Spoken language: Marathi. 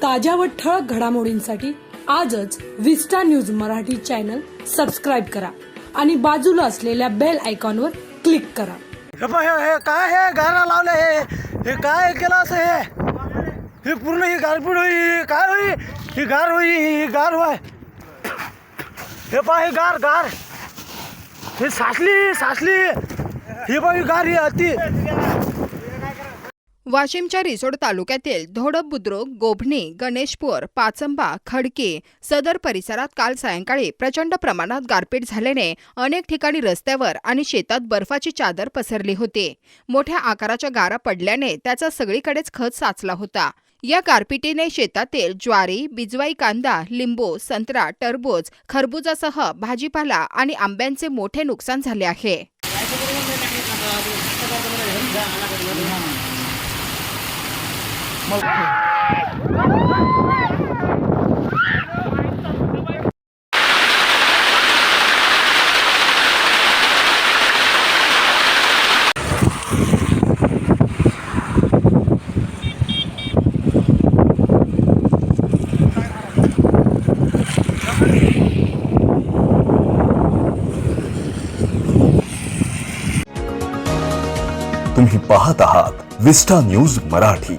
ताज्या व ठळक घडामोडींसाठी आजच विस्टा न्यूज मराठी चॅनल सबस्क्राइब करा आणि बाजूला असलेल्या बेल आयकॉनवर क्लिक करा। हे काय हे गारा लावले हे काय केलं असं हे पूर्ण ही गारपीट होई काय होई ही गार होई ही गार होय हे पहा हे गार गार हे सासली ही पहा ही गार ही अति। वाशिमच्या रिसोड तालुक्यातील धोडप बुद्रुक, गोभणी, गणेशपूर, पाचंबा, खडकी सदर परिसरात काल सायंकाळी प्रचंड प्रमाणात गारपीट झाल्याने अनेक ठिकाणी रस्त्यावर आणि शेतात बर्फाची चादर पसरली होती। मोठ्या आकाराच्या गारा पडल्याने त्याचा सगळीकडेच खच साचला होता। या गारपिटीने शेतातील ज्वारी, बिजवाई कांदा, लिंबू, संत्रा, टरबूज, खरबुजासह भाजीपाला आणि आंब्यांचे मोठे नुकसान झाले आहे। तुम्ही पाहत आहात विस्टा न्यूज मराठी।